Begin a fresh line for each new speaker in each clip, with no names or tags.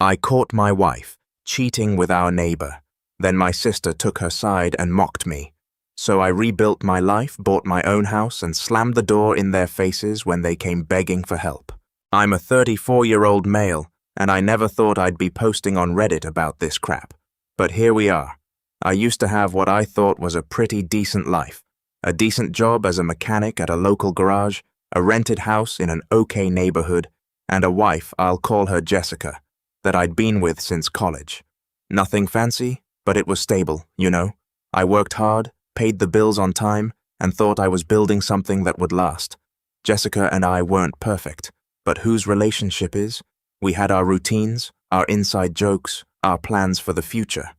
I caught my wife cheating with our neighbor. Then my sister took her side and mocked me. So I rebuilt my life, bought my own house, and slammed the door in their faces when they came begging for help. I'm a 34-year-old male, and I never thought I'd be posting on Reddit about this crap. But here we are. I used to have what I thought was a pretty decent life. A decent job as a mechanic at a local garage, a rented house in an okay neighborhood, and a wife, I'll call her Jessica, that I'd been with since college. Nothing fancy, but it was stable, you know. I worked hard, paid the bills on time, and thought I was building something that would last. Jessica and I weren't perfect, but whose relationship is? We had our routines, our inside jokes, our plans for the future.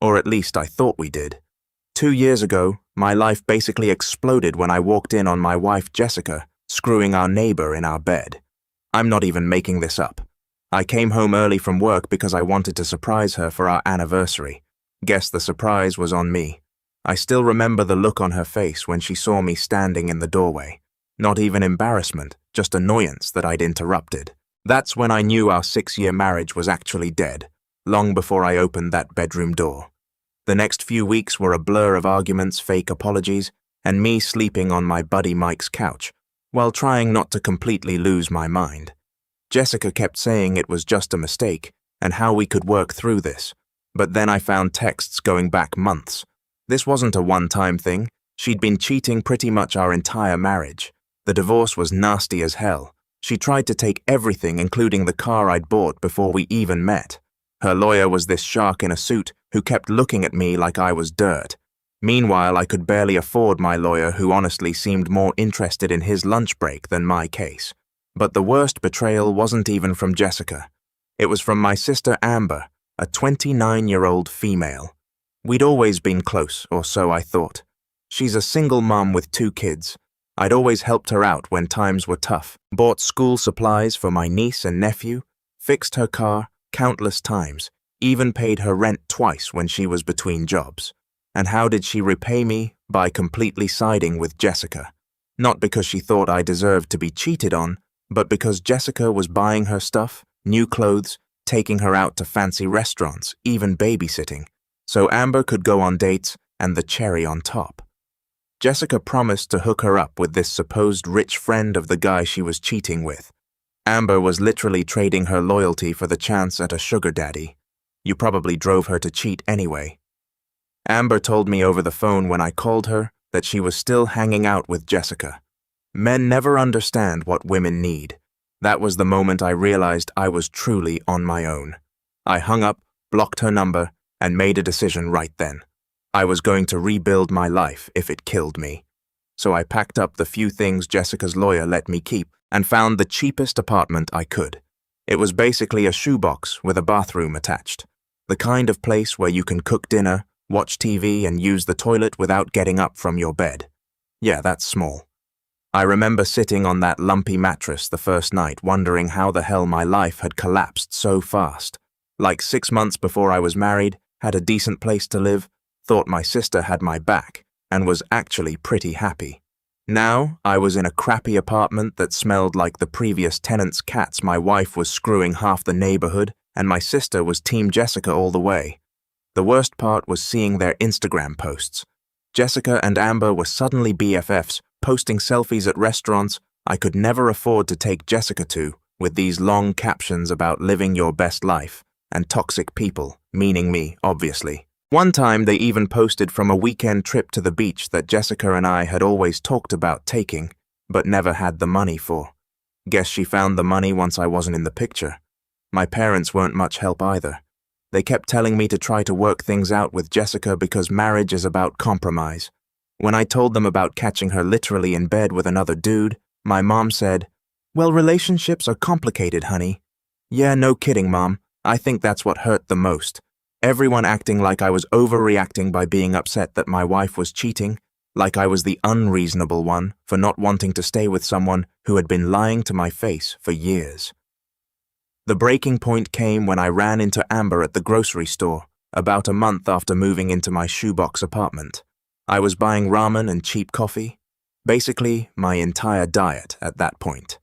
Or at least I thought we did. 2 years ago, my life basically exploded when I walked in on my wife Jessica screwing our neighbor in our bed. I'm not even making this up. I came home early from work because I wanted to surprise her for our anniversary. Guess the surprise was on me. I still remember the look on her face when she saw me standing in the doorway. Not even embarrassment, just annoyance that I'd interrupted. That's when I knew our 6-year marriage was actually dead, long before I opened that bedroom door. The next few weeks were a blur of arguments, fake apologies, and me sleeping on my buddy Mike's couch, while trying not to completely lose my mind. Jessica kept saying it was just a mistake, and how we could work through this. But then I found texts going back months. This wasn't a one-time thing. She'd been cheating pretty much our entire marriage. The divorce was nasty as hell. She tried to take everything, including the car I'd bought before we even met. Her lawyer was this shark in a suit who kept looking at me like I was dirt. Meanwhile, I could barely afford my lawyer, who honestly seemed more interested in his lunch break than my case. But the worst betrayal wasn't even from Jessica. It was from my sister Amber, a 29-year-old female. We'd always been close, or so I thought. She's a single mom with 2 kids. I'd always helped her out when times were tough, bought school supplies for my niece and nephew, fixed her car countless times, even paid her rent twice when she was between jobs. And how did she repay me? By completely siding with Jessica. Not because she thought I deserved to be cheated on, but because Jessica was buying her stuff, new clothes, taking her out to fancy restaurants, even babysitting, so Amber could go on dates, and the cherry on top. Jessica promised to hook her up with this supposed rich friend of the guy she was cheating with. Amber was literally trading her loyalty for the chance at a sugar daddy. You probably drove her to cheat anyway. Amber told me over the phone when I called her that she was still hanging out with Jessica. Men never understand what women need. That was the moment I realized I was truly on my own. I hung up, blocked her number, and made a decision right then. I was going to rebuild my life if it killed me. So I packed up the few things Jessica's lawyer let me keep and found the cheapest apartment I could. It was basically a shoebox with a bathroom attached. The kind of place where you can cook dinner, watch TV, and use the toilet without getting up from your bed. Yeah, that's small. I remember sitting on that lumpy mattress the first night wondering how the hell my life had collapsed so fast. Like 6 months before I was married, had a decent place to live, thought my sister had my back, and was actually pretty happy. Now, I was in a crappy apartment that smelled like the previous tenant's cats. My wife was screwing half the neighborhood, and my sister was Team Jessica all the way. The worst part was seeing their Instagram posts. Jessica and Amber were suddenly BFFs, posting selfies at restaurants I could never afford to take Jessica to, with these long captions about living your best life, and toxic people, meaning me, obviously. One time they even posted from a weekend trip to the beach that Jessica and I had always talked about taking, but never had the money for. Guess she found the money once I wasn't in the picture. My parents weren't much help either. They kept telling me to try to work things out with Jessica because marriage is about compromise. When I told them about catching her literally in bed with another dude, my mom said, "Well, relationships are complicated, honey." Yeah, no kidding, Mom. I think that's what hurt the most. Everyone acting like I was overreacting by being upset that my wife was cheating, like I was the unreasonable one for not wanting to stay with someone who had been lying to my face for years. The breaking point came when I ran into Amber at the grocery store, about a month after moving into my shoebox apartment. I was buying ramen and cheap coffee, basically my entire diet at that point.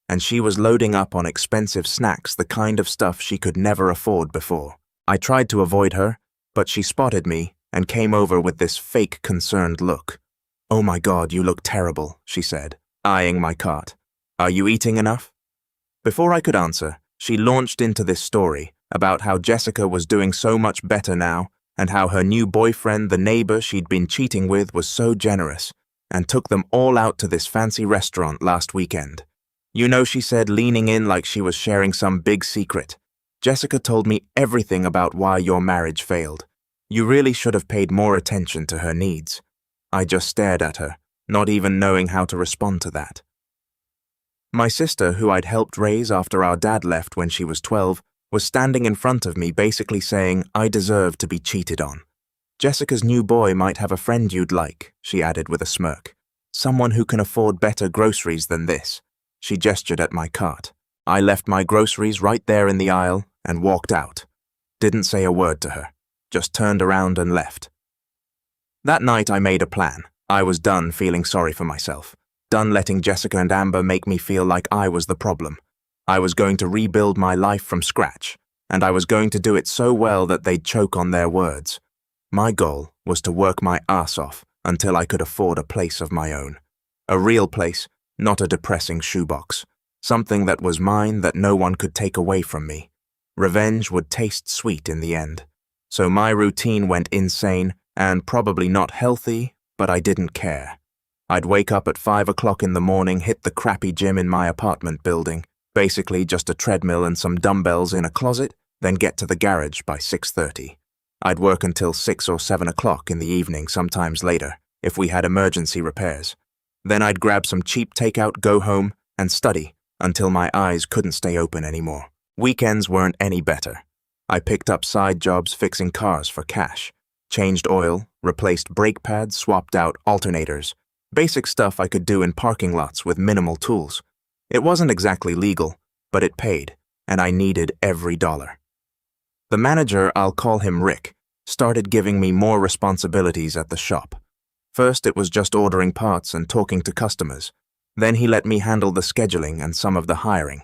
and she was loading up on expensive snacks, the kind of stuff she could never afford before. I tried to avoid her, but she spotted me and came over with this fake concerned look. "Oh my God, you look terrible," she said, eyeing my cart. "Are you eating enough?" Before I could answer, she launched into this story about how Jessica was doing so much better now and how her new boyfriend, the neighbor she'd been cheating with, was so generous and took them all out to this fancy restaurant last weekend. "You know," she said, leaning in like she was sharing some big secret, "Jessica told me everything about why your marriage failed. You really should have paid more attention to her needs." I just stared at her, not even knowing how to respond to that. My sister, who I'd helped raise after our dad left when she was 12, was standing in front of me basically saying I deserved to be cheated on. "Jessica's new boy might have a friend you'd like," she added with a smirk. "Someone who can afford better groceries than this." She gestured at my cart. I left my groceries right there in the aisle and walked out. Didn't say a word to her, just turned around and left. That night I made a plan. I was done feeling sorry for myself. Done letting Jessica and Amber make me feel like I was the problem. I was going to rebuild my life from scratch, and I was going to do it so well that they'd choke on their words. My goal was to work my ass off until I could afford a place of my own. A real place, not a depressing shoebox. Something that was mine that no one could take away from me. Revenge would taste sweet in the end. So my routine went insane and probably not healthy, but I didn't care. I'd wake up at 5 o'clock in the morning, hit the crappy gym in my apartment building, basically just a treadmill and some dumbbells in a closet, then get to the garage by 6:30. I'd work until 6 or 7 o'clock in the evening, sometimes later, if we had emergency repairs. Then I'd grab some cheap takeout, go home, and study until my eyes couldn't stay open anymore. Weekends weren't any better. I picked up side jobs fixing cars for cash, changed oil, replaced brake pads, swapped out alternators, basic stuff I could do in parking lots with minimal tools. It wasn't exactly legal, but it paid, and I needed every dollar. The manager, I'll call him Rick, started giving me more responsibilities at the shop. First, it was just ordering parts and talking to customers. Then he let me handle the scheduling and some of the hiring.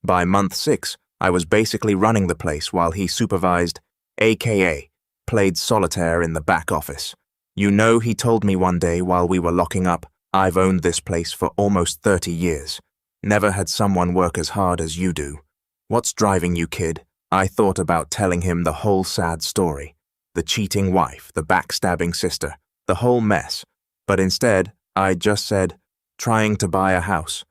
By month 6, I was basically running the place while he supervised, aka played solitaire in the back office. "You know," he told me one day while we were locking up, "I've owned this place for almost 30 years. Never had someone work as hard as you do. What's driving you, kid?" I thought about telling him the whole sad story. The cheating wife, the backstabbing sister, the whole mess. But instead, I just said, "Trying to buy a house."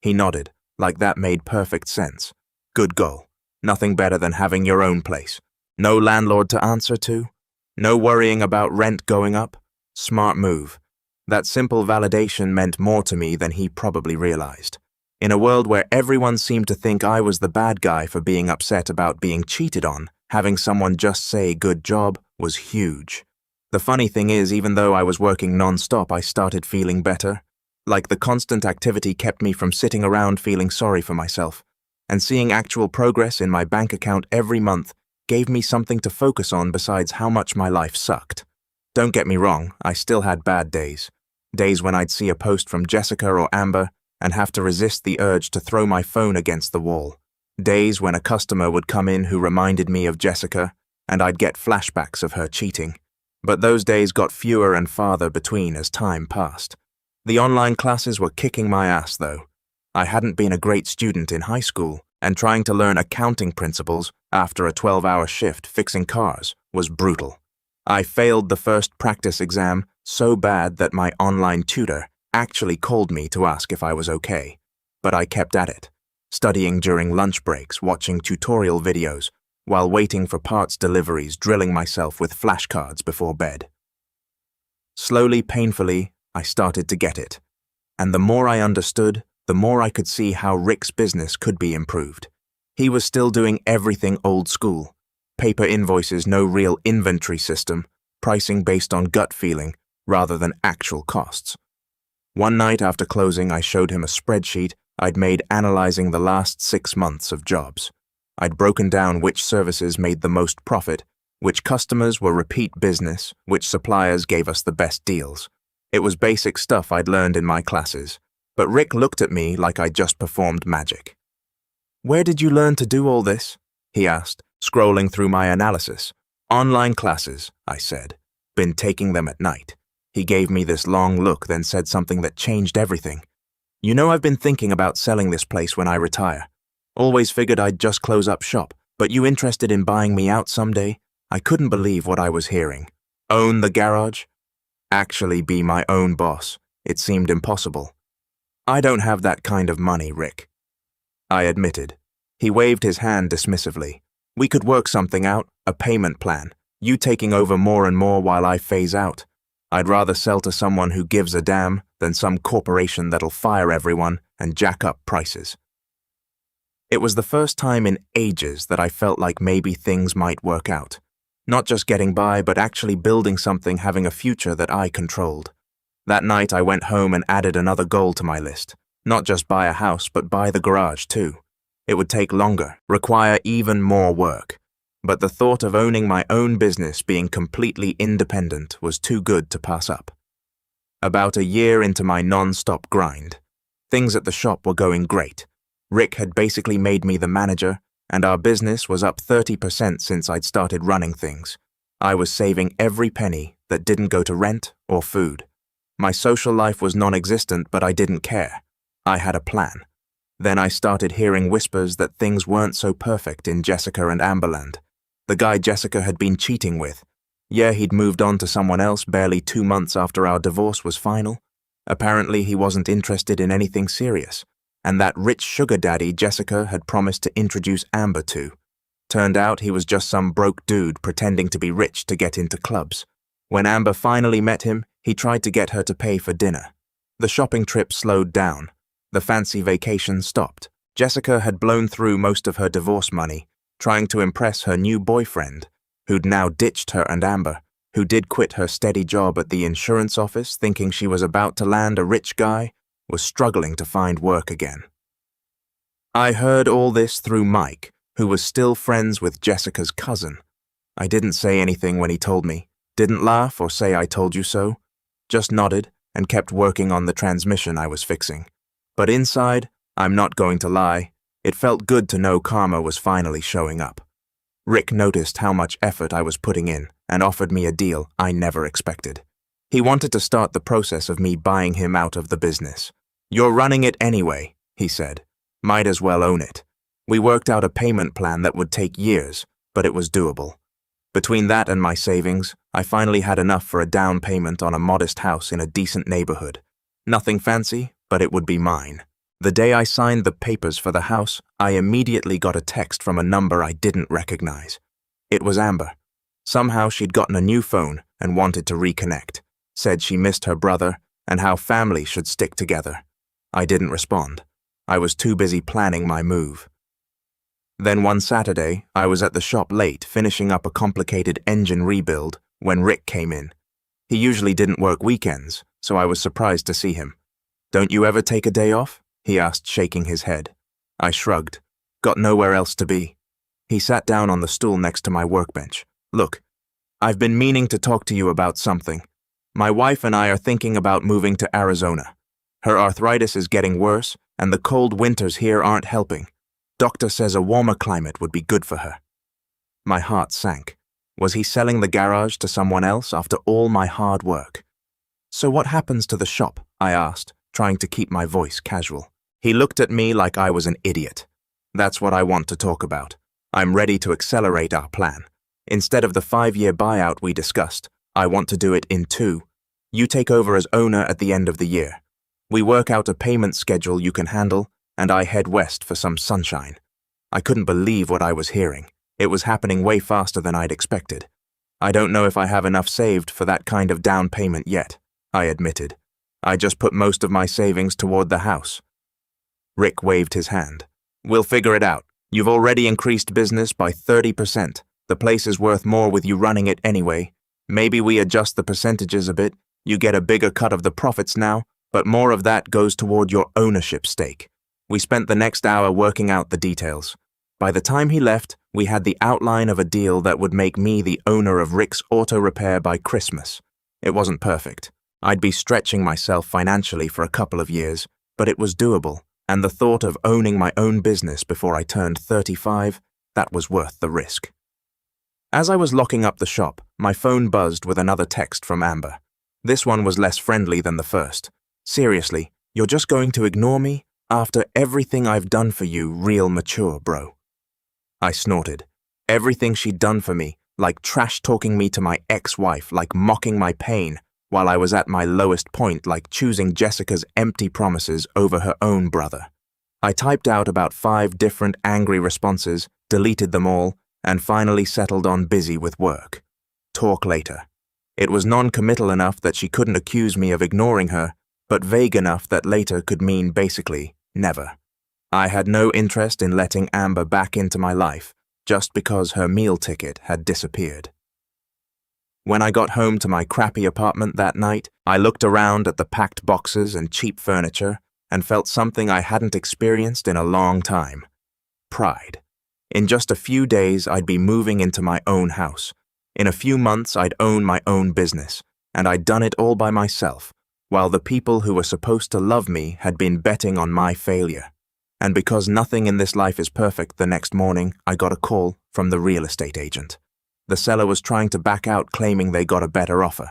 He nodded, like that made perfect sense. Good goal. Nothing better than having your own place. No landlord to answer to. No worrying about rent going up. Smart move. That simple validation meant more to me than he probably realized. In a world where everyone seemed to think I was the bad guy for being upset about being cheated on, having someone just say "good job" was huge. The funny thing is, even though I was working non-stop, I started feeling better. Like the constant activity kept me from sitting around feeling sorry for myself. And seeing actual progress in my bank account every month gave me something to focus on besides how much my life sucked. Don't get me wrong, I still had bad days. Days when I'd see a post from Jessica or Amber and have to resist the urge to throw my phone against the wall. Days when a customer would come in who reminded me of Jessica, and I'd get flashbacks of her cheating. But those days got fewer and farther between as time passed. The online classes were kicking my ass, though. I hadn't been a great student in high school, and trying to learn accounting principles after a 12-hour shift fixing cars was brutal. I failed the first practice exam so bad that my online tutor actually called me to ask if I was okay. But I kept at it, studying during lunch breaks, watching tutorial videos, while waiting for parts deliveries, drilling myself with flashcards before bed. Slowly, painfully, I started to get it. And the more I understood, the more I could see how Rick's business could be improved. He was still doing everything old school. Paper invoices, no real inventory system, pricing based on gut feeling rather than actual costs. One night after closing, I showed him a spreadsheet I'd made analyzing the last 6 months of jobs. I'd broken down which services made the most profit, which customers were repeat business, which suppliers gave us the best deals. It was basic stuff I'd learned in my classes, but Rick looked at me like I'd just performed magic. "Where did you learn to do all this?" he asked, scrolling through my analysis. "Online classes," I said. "Been taking them at night." He gave me this long look, then said something that changed everything. "You know, I've been thinking about selling this place when I retire. Always figured I'd just close up shop, but you interested in buying me out someday?" I couldn't believe what I was hearing. Own the garage? Actually be my own boss. It seemed impossible. "I don't have that kind of money, Rick," I admitted. He waved his hand dismissively. "We could work something out, a payment plan, you taking over more and more while I phase out. I'd rather sell to someone who gives a damn than some corporation that'll fire everyone and jack up prices." It was the first time in ages that I felt like maybe things might work out. Not just getting by, but actually building something, having a future that I controlled. That night I went home and added another goal to my list. Not just buy a house, but buy the garage too. It would take longer, require even more work. But the thought of owning my own business, being completely independent, was too good to pass up. About a year into my non-stop grind, things at the shop were going great. Rick had basically made me the manager, and our business was up 30% since I'd started running things. I was saving every penny that didn't go to rent or food. My social life was non-existent, but I didn't care. I had a plan. Then I started hearing whispers that things weren't so perfect in Jessica and Amberland. The guy Jessica had been cheating with. Yeah, he'd moved on to someone else barely 2 months after our divorce was final. Apparently he wasn't interested in anything serious. And that rich sugar daddy Jessica had promised to introduce Amber to. Turned out he was just some broke dude pretending to be rich to get into clubs. When Amber finally met him, he tried to get her to pay for dinner. The shopping trip slowed down. The fancy vacation stopped. Jessica had blown through most of her divorce money, trying to impress her new boyfriend, who'd now ditched her, and Amber, who did quit her steady job at the insurance office thinking she was about to land a rich guy, was struggling to find work again. I heard all this through Mike, who was still friends with Jessica's cousin. I didn't say anything when he told me, didn't laugh or say I told you so, just nodded and kept working on the transmission I was fixing. But inside, I'm not going to lie, it felt good to know karma was finally showing up. Rick noticed how much effort I was putting in and offered me a deal I never expected. He wanted to start the process of me buying him out of the business. "You're running it anyway," he said. "Might as well own it." We worked out a payment plan that would take years, but it was doable. Between that and my savings, I finally had enough for a down payment on a modest house in a decent neighborhood. Nothing fancy, but it would be mine. The day I signed the papers for the house, I immediately got a text from a number I didn't recognize. It was Amber. Somehow she'd gotten a new phone and wanted to reconnect. Said she missed her brother and how family should stick together. I didn't respond. I was too busy planning my move. Then one Saturday, I was at the shop late finishing up a complicated engine rebuild when Rick came in. He usually didn't work weekends, so I was surprised to see him. "Don't you ever take a day off?" he asked, shaking his head. I shrugged. Got nowhere else to be. He sat down on the stool next to my workbench. "Look, I've been meaning to talk to you about something. My wife and I are thinking about moving to Arizona. Her arthritis is getting worse, and the cold winters here aren't helping. Doctor says a warmer climate would be good for her." My heart sank. Was he selling the garage to someone else after all my hard work? "So what happens to the shop?" I asked, trying to keep my voice casual. He looked at me like I was an idiot. "That's what I want to talk about. I'm ready to accelerate our plan. Instead of the 5-year buyout we discussed, I want to do it in 2. You take over as owner at the end of the year. We work out a payment schedule you can handle, and I head west for some sunshine." I couldn't believe what I was hearing. It was happening way faster than I'd expected. "I don't know if I have enough saved for that kind of down payment yet," I admitted. "I just put most of my savings toward the house." Rick waved his hand. "We'll figure it out. You've already increased business by 30%. The place is worth more with you running it anyway. Maybe we adjust the percentages a bit. You get a bigger cut of the profits now, but more of that goes toward your ownership stake." We spent the next hour working out the details. By the time he left, we had the outline of a deal that would make me the owner of Rick's Auto Repair by Christmas. It wasn't perfect. I'd be stretching myself financially for a couple of years, but it was doable, and the thought of owning my own business before I turned 35, that was worth the risk. As I was locking up the shop, my phone buzzed with another text from Amber. This one was less friendly than the first. "Seriously, you're just going to ignore me? After everything I've done for you, real mature, bro." I snorted. Everything she'd done for me, like trash-talking me to my ex-wife, like mocking my pain, while I was at my lowest point, like choosing Jessica's empty promises over her own brother. I typed out about 5 different angry responses, deleted them all, and finally settled on busy with work. Talk later. It was non-committal enough that she couldn't accuse me of ignoring her, but vague enough that later could mean basically never. I had no interest in letting Amber back into my life just because her meal ticket had disappeared. When I got home to my crappy apartment that night, I looked around at the packed boxes and cheap furniture and felt something I hadn't experienced in a long time. Pride. In just a few days, I'd be moving into my own house. In a few months, I'd own my own business, and I'd done it all by myself, while the people who were supposed to love me had been betting on my failure. And because nothing in this life is perfect, the next morning, I got a call from the real estate agent. The seller was trying to back out, claiming they got a better offer.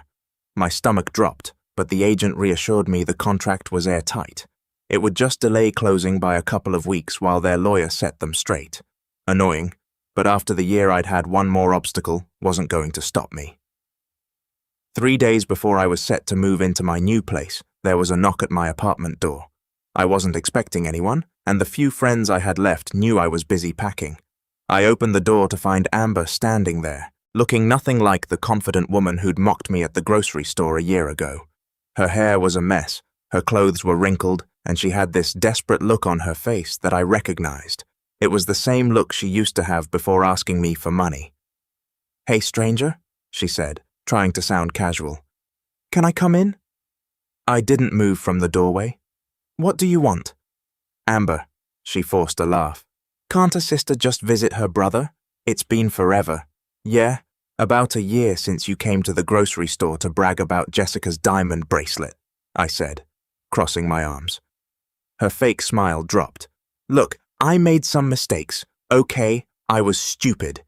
My stomach dropped, but the agent reassured me the contract was airtight. It would just delay closing by a couple of weeks while their lawyer set them straight. Annoying, but after the year I'd had, one more obstacle wasn't going to stop me. 3 days before I was set to move into my new place, there was a knock at my apartment door. I wasn't expecting anyone, and the few friends I had left knew I was busy packing. I opened the door to find Amber standing there, looking nothing like the confident woman who'd mocked me at the grocery store a year ago. Her hair was a mess, her clothes were wrinkled, and she had this desperate look on her face that I recognized. It was the same look she used to have before asking me for money. "Hey, stranger," she said, trying to sound casual. "Can I come in?" I didn't move from the doorway. "What do you want?" "Amber," she forced a laugh. "Can't a sister just visit her brother? It's been forever." "Yeah, about a year since you came to the grocery store to brag about Jessica's diamond bracelet," I said, crossing my arms. Her fake smile dropped. "Look, I made some mistakes. Okay, I was stupid.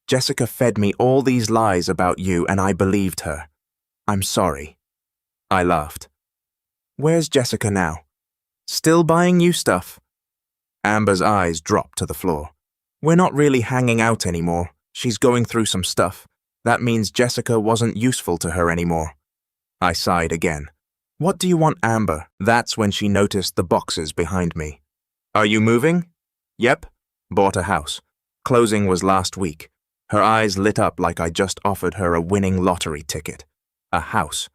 Jessica fed me all these lies about you and I believed her. I'm sorry." I laughed. "Where's Jessica now?" "Still buying you stuff." Amber's eyes dropped to the floor. "We're not really hanging out anymore. She's going through some stuff. That means Jessica wasn't useful to her anymore." I sighed again. "What do you want, Amber?" That's when she noticed the boxes behind me. "Are you moving?" "Yep. Bought a house. Closing was last week." Her eyes lit up like I just offered her a winning lottery ticket. A house.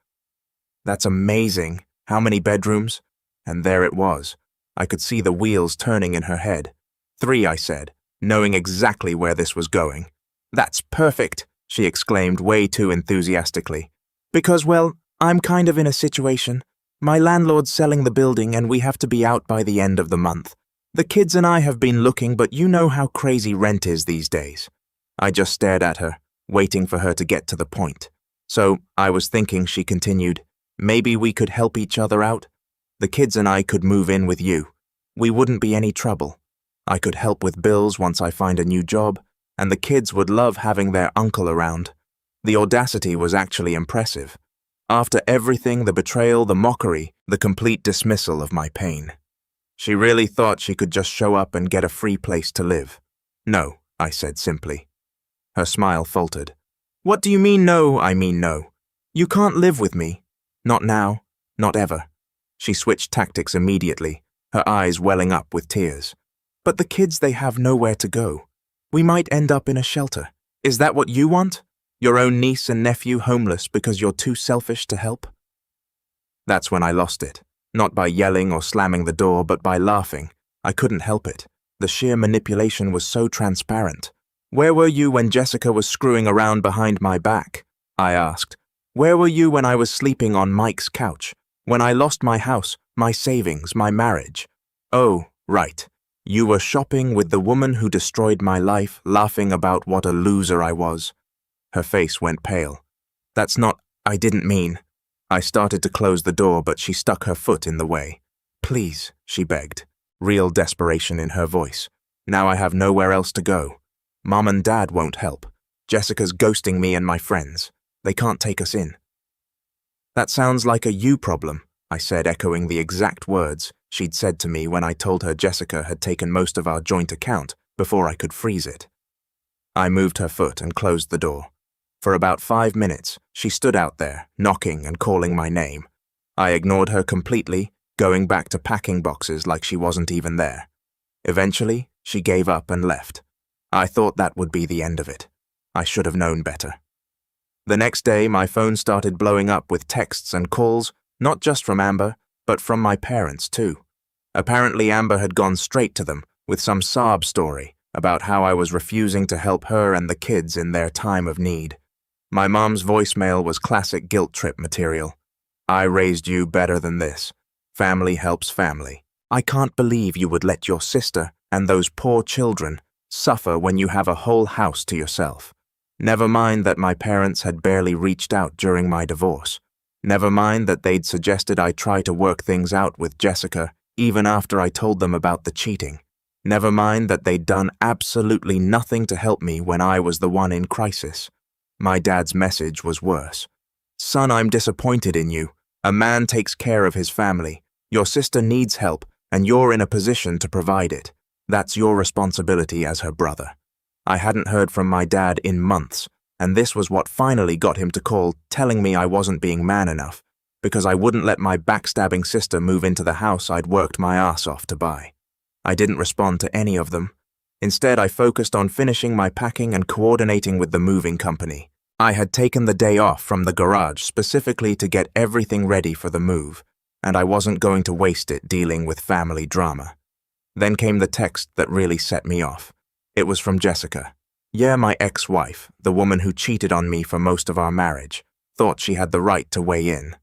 "That's amazing. How many bedrooms?" And there it was. I could see the wheels turning in her head. 3, I said, knowing exactly where this was going. "That's perfect," she exclaimed way too enthusiastically. "Because, well, I'm kind of in a situation. My landlord's selling the building and we have to be out by the end of the month. The kids and I have been looking, but you know how crazy rent is these days." I just stared at her, waiting for her to get to the point. "So, I was thinking," she continued, "maybe we could help each other out. The kids and I could move in with you. We wouldn't be any trouble. I could help with bills once I find a new job, and the kids would love having their uncle around." The audacity was actually impressive. After everything, the betrayal, the mockery, the complete dismissal of my pain. She really thought she could just show up and get a free place to live. "No," I said simply. Her smile faltered. "What do you mean no? I mean no. You can't live with me. Not now. Not ever." She switched tactics immediately, her eyes welling up with tears. "But the kids, they have nowhere to go. We might end up in a shelter. Is that what you want? Your own niece and nephew homeless because you're too selfish to help?" That's when I lost it. Not by yelling or slamming the door, but by laughing. I couldn't help it. The sheer manipulation was so transparent. "Where were you when Jessica was screwing around behind my back?" I asked. "Where were you when I was sleeping on Mike's couch? When I lost my house, my savings, my marriage? Oh, right. You were shopping with the woman who destroyed my life, laughing about what a loser I was." Her face went pale. "That's not, I didn't mean." I started to close the door, but she stuck her foot in the way. Please, she begged, real desperation in her voice. Now I have nowhere else to go. Mom and Dad won't help. Jessica's ghosting me and my friends. They can't take us in. That sounds like a you problem, I said, echoing the exact words she'd said to me when I told her Jessica had taken most of our joint account before I could freeze it. I moved her foot and closed the door. For about 5 minutes, she stood out there, knocking and calling my name. I ignored her completely, going back to packing boxes like she wasn't even there. Eventually, she gave up and left. I thought that would be the end of it. I should have known better. The next day, my phone started blowing up with texts and calls, not just from Amber, but from my parents too. Apparently, Amber had gone straight to them with some sob story about how I was refusing to help her and the kids in their time of need. My mom's voicemail was classic guilt trip material. I raised you better than this. Family helps family. I can't believe you would let your sister and those poor children suffer when you have a whole house to yourself. Never mind that my parents had barely reached out during my divorce. Never mind that they'd suggested I try to work things out with Jessica even after I told them about the cheating. Never mind that they'd done absolutely nothing to help me when I was the one in crisis. My dad's message was worse. Son, I'm disappointed in you. A man takes care of his family. Your sister needs help, and you're in a position to provide it. That's your responsibility as her brother. I hadn't heard from my dad in months, and this was what finally got him to call, telling me I wasn't being man enough, because I wouldn't let my backstabbing sister move into the house I'd worked my ass off to buy. I didn't respond to any of them. Instead, I focused on finishing my packing and coordinating with the moving company. I had taken the day off from the garage specifically to get everything ready for the move, and I wasn't going to waste it dealing with family drama. Then came the text that really set me off. It was from Jessica. Yeah, my ex-wife, the woman who cheated on me for most of our marriage, thought she had the right to weigh in.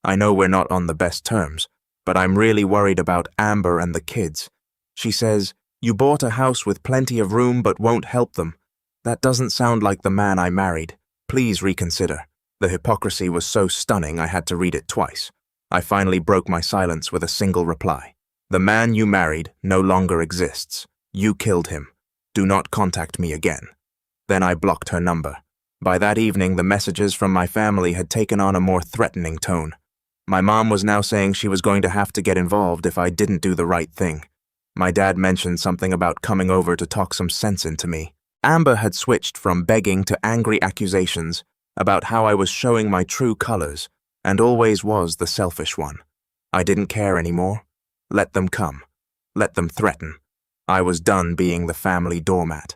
I know we're not on the best terms, but I'm really worried about Amber and the kids. She says, you bought a house with plenty of room but won't help them. That doesn't sound like the man I married. Please reconsider. The hypocrisy was so stunning I had to read it twice. I finally broke my silence with a single reply. The man you married no longer exists. You killed him. Do not contact me again. Then I blocked her number. By that evening, the messages from my family had taken on a more threatening tone. My mom was now saying she was going to have to get involved if I didn't do the right thing. My dad mentioned something about coming over to talk some sense into me. Amber had switched from begging to angry accusations about how I was showing my true colors and always was the selfish one. I didn't care anymore. Let them come. Let them threaten. I was done being the family doormat.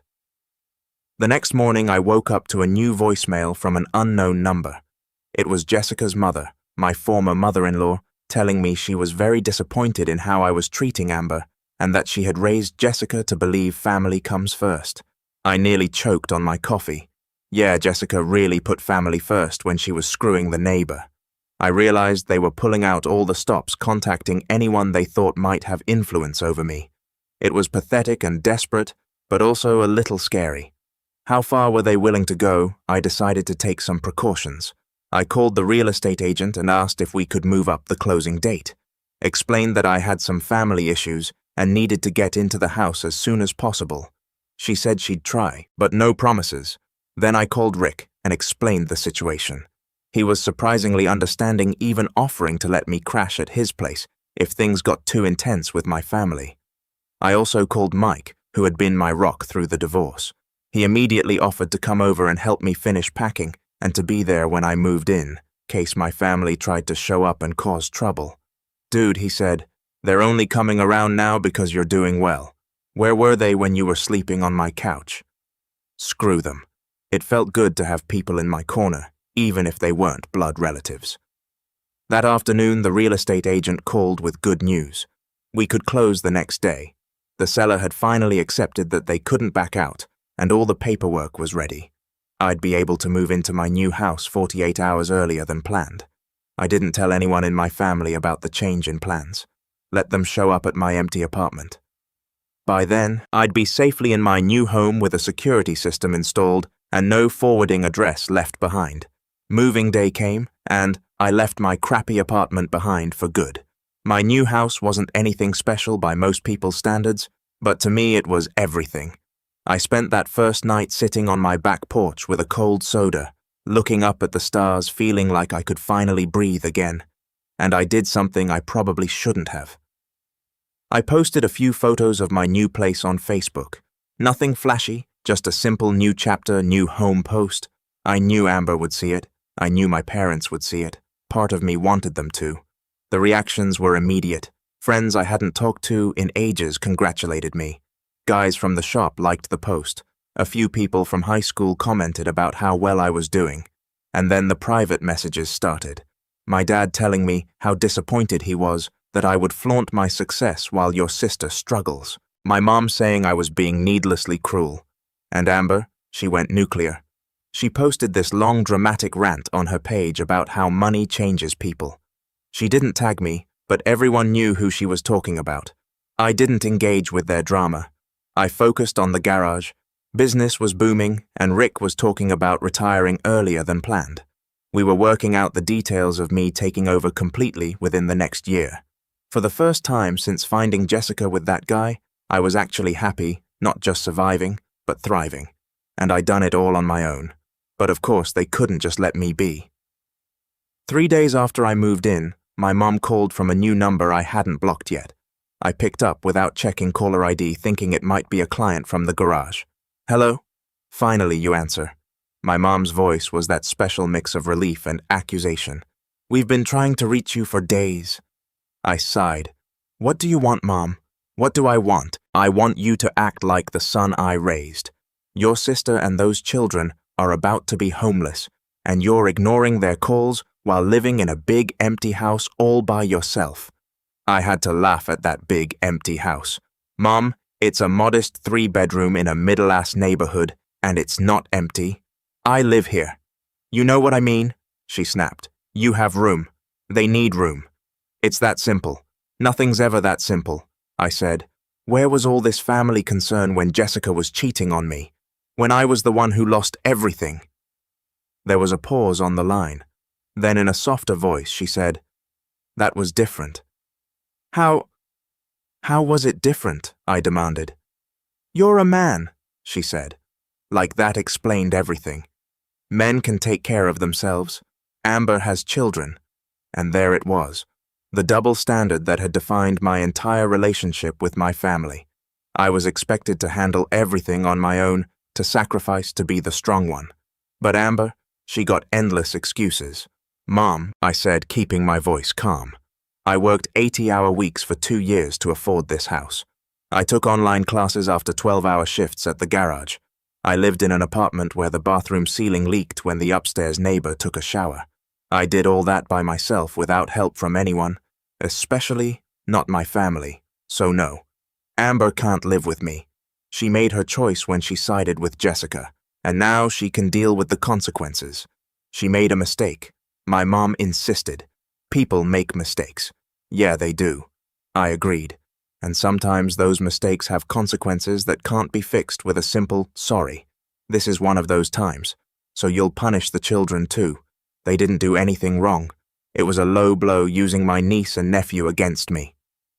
The next morning, I woke up to a new voicemail from an unknown number. It was Jessica's mother, my former mother-in-law, telling me she was very disappointed in how I was treating Amber and that she had raised Jessica to believe family comes first. I nearly choked on my coffee. Yeah, Jessica really put family first when she was screwing the neighbor. I realized they were pulling out all the stops, contacting anyone they thought might have influence over me. It was pathetic and desperate, but also a little scary. How far were they willing to go? I decided to take some precautions. I called the real estate agent and asked if we could move up the closing date. Explained that I had some family issues and needed to get into the house as soon as possible. She said she'd try, but no promises. Then I called Rick and explained the situation. He was surprisingly understanding, even offering to let me crash at his place if things got too intense with my family. I also called Mike, who had been my rock through the divorce. He immediately offered to come over and help me finish packing and to be there when I moved in case my family tried to show up and cause trouble. Dude, he said, they're only coming around now because you're doing well. Where were they when you were sleeping on my couch? Screw them. It felt good to have people in my corner, even if they weren't blood relatives. That afternoon, the real estate agent called with good news. We could close the next day. The seller had finally accepted that they couldn't back out, and all the paperwork was ready. I'd be able to move into my new house 48 hours earlier than planned. I didn't tell anyone in my family about the change in plans. Let them show up at my empty apartment. By then, I'd be safely in my new home with a security system installed and no forwarding address left behind. Moving day came, and I left my crappy apartment behind for good. My new house wasn't anything special by most people's standards, but to me it was everything. I spent that first night sitting on my back porch with a cold soda, looking up at the stars, feeling like I could finally breathe again. And I did something I probably shouldn't have. I posted a few photos of my new place on Facebook. Nothing flashy, just a simple new chapter, new home post. I knew Amber would see it. I knew my parents would see it. Part of me wanted them to. The reactions were immediate. Friends I hadn't talked to in ages congratulated me. Guys from the shop liked the post. A few people from high school commented about how well I was doing. And then the private messages started. My dad telling me how disappointed he was that I would flaunt my success while your sister struggles. My mom saying I was being needlessly cruel. And Amber, she went nuclear. She posted this long dramatic rant on her page about how money changes people. She didn't tag me, but everyone knew who she was talking about. I didn't engage with their drama. I focused on the garage. Business was booming, and Rick was talking about retiring earlier than planned. We were working out the details of me taking over completely within the next year. For the first time since finding Jessica with that guy, I was actually happy, not just surviving, but thriving. And I'd done it all on my own. But of course, they couldn't just let me be. 3 days after I moved in, my mom called from a new number I hadn't blocked yet. I picked up without checking caller ID, thinking it might be a client from the garage. Hello? Finally, you answer. My mom's voice was that special mix of relief and accusation. We've been trying to reach you for days. I sighed. What do you want, Mom? What do I want? I want you to act like the son I raised. Your sister and those children are about to be homeless, and you're ignoring their calls while living in a big empty house all by yourself. I had to laugh at that big empty house. Mom, it's a modest 3-bedroom in a middle-ass neighborhood, and it's not empty. I live here. You know what I mean? She snapped. You have room. They need room. It's that simple. Nothing's ever that simple, I said. Where was all this family concern when Jessica was cheating on me? When I was the one who lost everything? There was a pause on the line. Then in a softer voice, she said, That was different. How was it different? I demanded. You're a man, she said. Like that explained everything. Men can take care of themselves. Amber has children. And there it was. The double standard that had defined my entire relationship with my family. I was expected to handle everything on my own, to sacrifice to be the strong one. But Amber, she got endless excuses. Mom, I said, keeping my voice calm. I worked 80-hour weeks for 2 years to afford this house. I took online classes after 12-hour shifts at the garage. I lived in an apartment where the bathroom ceiling leaked when the upstairs neighbor took a shower. I did all that by myself without help from anyone, especially not my family. So no, Amber can't live with me. She made her choice when she sided with Jessica, and now she can deal with the consequences. She made a mistake. My mom insisted. People make mistakes. Yeah, they do. I agreed. And sometimes those mistakes have consequences that can't be fixed with a simple sorry. This is one of those times. So you'll punish the children too. They didn't do anything wrong. It was a low blow using my niece and nephew against me.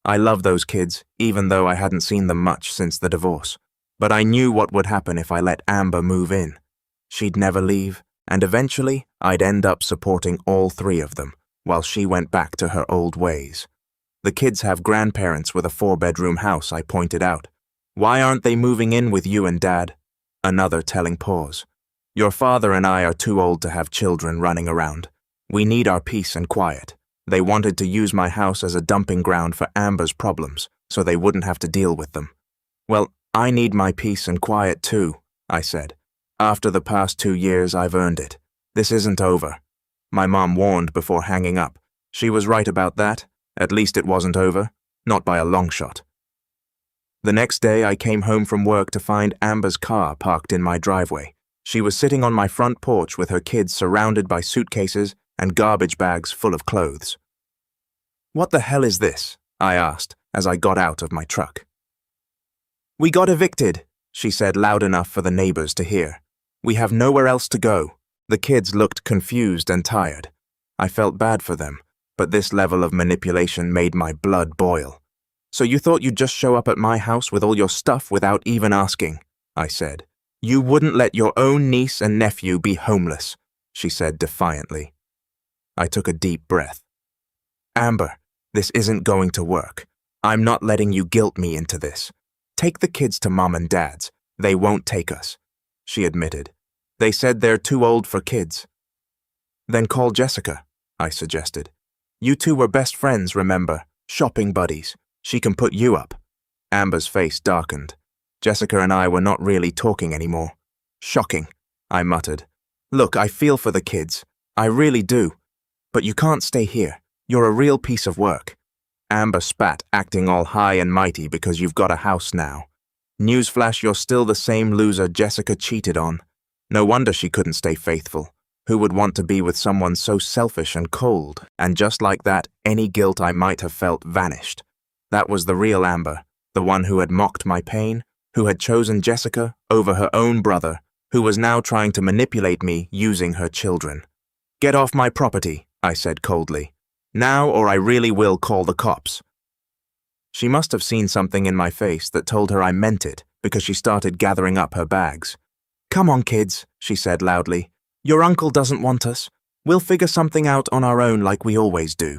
I love those kids, even though I hadn't seen them much since the divorce. But I knew what would happen if I let Amber move in. She'd never leave, and eventually I'd end up supporting all 3 of them, while she went back to her old ways. The kids have grandparents with a 4-bedroom house, I pointed out. Why aren't they moving in with you and Dad? Another telling pause. Your father and I are too old to have children running around. We need our peace and quiet. They wanted to use my house as a dumping ground for Amber's problems, so they wouldn't have to deal with them. Well, I need my peace and quiet too, I said. After the past 2 years, I've earned it. This isn't over. My mom warned before hanging up. She was right about that. At least it wasn't over. Not by a long shot. The next day, I came home from work to find Amber's car parked in my driveway. She was sitting on my front porch with her kids surrounded by suitcases and garbage bags full of clothes. What the hell is this? I asked as I got out of my truck. We got evicted, she said loud enough for the neighbors to hear. We have nowhere else to go. The kids looked confused and tired. I felt bad for them, but this level of manipulation made my blood boil. "So you thought you'd just show up at my house with all your stuff without even asking," I said. "You wouldn't let your own niece and nephew be homeless," she said defiantly. I took a deep breath. "Amber, this isn't going to work. I'm not letting you guilt me into this. Take the kids to Mom and Dad's. They won't take us," she admitted. "They said they're too old for kids." "Then call Jessica," I suggested. "You two were best friends, remember? Shopping buddies. She can put you up." Amber's face darkened. Jessica and I were not really talking anymore. "Shocking," I muttered. "Look, I feel for the kids. I really do. But you can't stay here. You're a real piece of work." Amber spat, acting all high and mighty because you've got a house now. Newsflash, you're still the same loser Jessica cheated on. No wonder she couldn't stay faithful. Who would want to be with someone so selfish and cold? And just like that, any guilt I might have felt vanished. That was the real Amber, the one who had mocked my pain, who had chosen Jessica over her own brother, who was now trying to manipulate me using her children. "Get off my property," I said coldly. "Now, or I really will call the cops." She must have seen something in my face that told her I meant it, because she started gathering up her bags. "Come on, kids," she said loudly. "Your uncle doesn't want us. We'll figure something out on our own like we always do."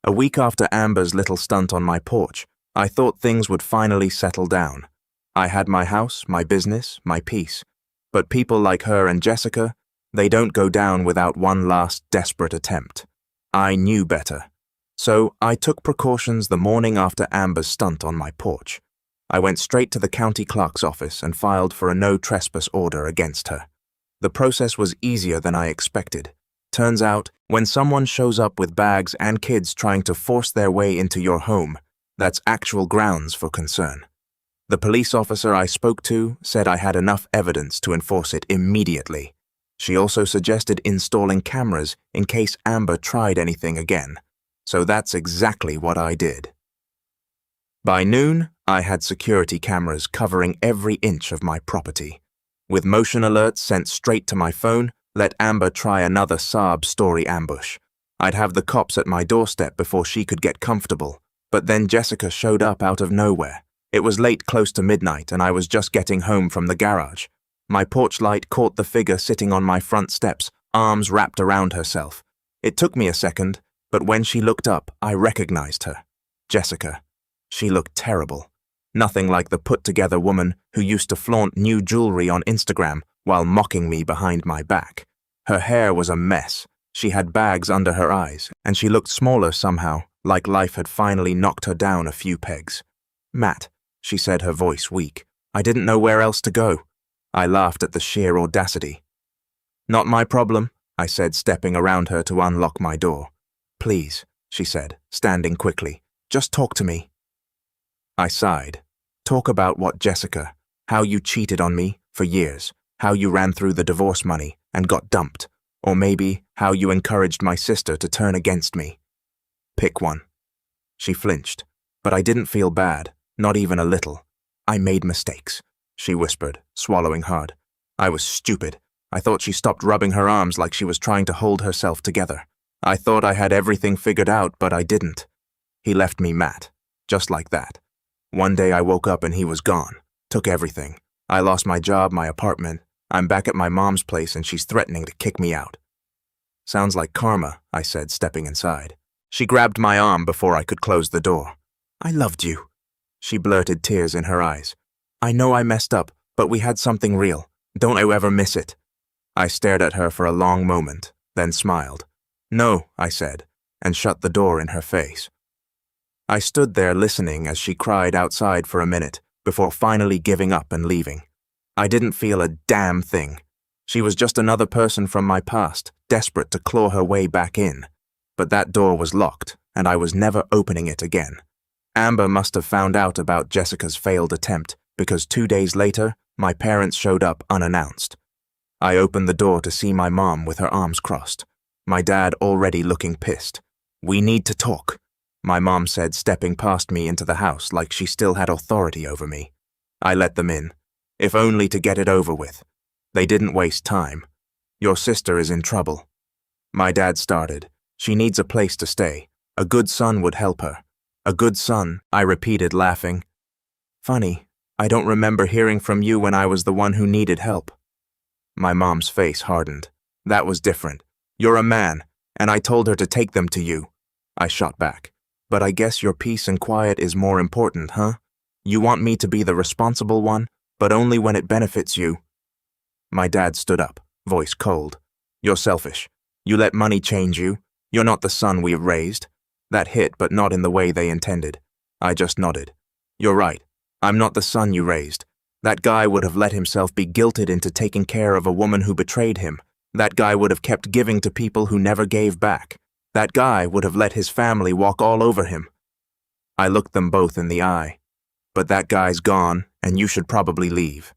A week after Amber's little stunt on my porch, I thought things would finally settle down. I had my house, my business, my peace. But people like her and Jessica, they don't go down without one last desperate attempt. I knew better. So I took precautions the morning after Amber's stunt on my porch. I went straight to the county clerk's office and filed for a no trespass order against her. The process was easier than I expected. Turns out, when someone shows up with bags and kids trying to force their way into your home, that's actual grounds for concern. The police officer I spoke to said I had enough evidence to enforce it immediately. She also suggested installing cameras in case Amber tried anything again. So that's exactly what I did. By noon, I had security cameras covering every inch of my property. With motion alerts sent straight to my phone, let Amber try another sob story ambush. I'd have the cops at my doorstep before she could get comfortable, but then Jessica showed up out of nowhere. It was late, close to midnight, and I was just getting home from the garage. My porch light caught the figure sitting on my front steps, arms wrapped around herself. It took me a second, but when she looked up, I recognized her. Jessica. She looked terrible. Nothing like the put-together woman who used to flaunt new jewelry on Instagram while mocking me behind my back. Her hair was a mess. She had bags under her eyes, and she looked smaller somehow, like life had finally knocked her down a few pegs. "Matt," she said, her voice weak. "I didn't know where else to go." I laughed at the sheer audacity. "Not my problem," I said, stepping around her to unlock my door. "Please," she said, standing quickly. "Just talk to me." I sighed. "Talk about what, Jessica? How you cheated on me for years, how you ran through the divorce money and got dumped, or maybe how you encouraged my sister to turn against me. Pick one." She flinched, but I didn't feel bad, not even a little. "I made mistakes," she whispered, swallowing hard. "I was stupid. I thought she stopped rubbing her arms like she was trying to hold herself together. I thought I had everything figured out, but I didn't. He left me, Matt. Just like that. One day I woke up and he was gone. Took everything. I lost my job, my apartment. I'm back at my mom's place and she's threatening to kick me out." "Sounds like karma," I said, stepping inside. She grabbed my arm before I could close the door. "I loved you," she blurted, tears in her eyes. "I know I messed up, but we had something real. Don't I ever miss it." I stared at her for a long moment, then smiled. "No," I said, and shut the door in her face. I stood there listening as she cried outside for a minute, before finally giving up and leaving. I didn't feel a damn thing. She was just another person from my past, desperate to claw her way back in. But that door was locked, and I was never opening it again. Amber must have found out about Jessica's failed attempt, because 2 days later, my parents showed up unannounced. I opened the door to see my mom with her arms crossed. My dad already looking pissed. "We need to talk," my mom said, stepping past me into the house like she still had authority over me. I let them in, if only to get it over with. They didn't waste time. "Your sister is in trouble." My dad started. She needs a place to stay. A good son would help her. A good son, I repeated, laughing. Funny, I don't remember hearing from you when I was the one who needed help. My mom's face hardened. That was different. You're a man, and I told her to take them to you. I shot back. But I guess your peace and quiet is more important, huh? You want me to be the responsible one, but only when it benefits you. My dad stood up, voice cold. You're selfish. You let money change you. You're not the son we've raised. That hit, but not in the way they intended. I just nodded. You're right. I'm not the son you raised. That guy would have let himself be guilted into taking care of a woman who betrayed him. That guy would have kept giving to people who never gave back. That guy would have let his family walk all over him. I looked them both in the eye. But that guy's gone, and you should probably leave.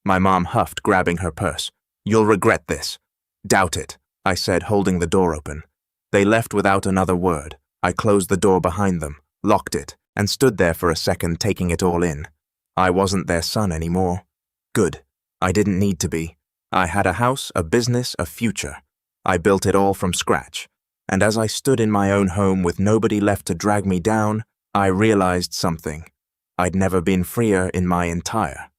My mom huffed, grabbing her purse. You'll regret this. Doubt it, I said, holding the door open. They left without another word. I closed the door behind them, locked it, and stood there for a second, taking it all in. I wasn't their son anymore. Good. I didn't need to be. I had a house, a business, a future. I built it all from scratch. And as I stood in my own home with nobody left to drag me down, I realized something. I'd never been freer in my entire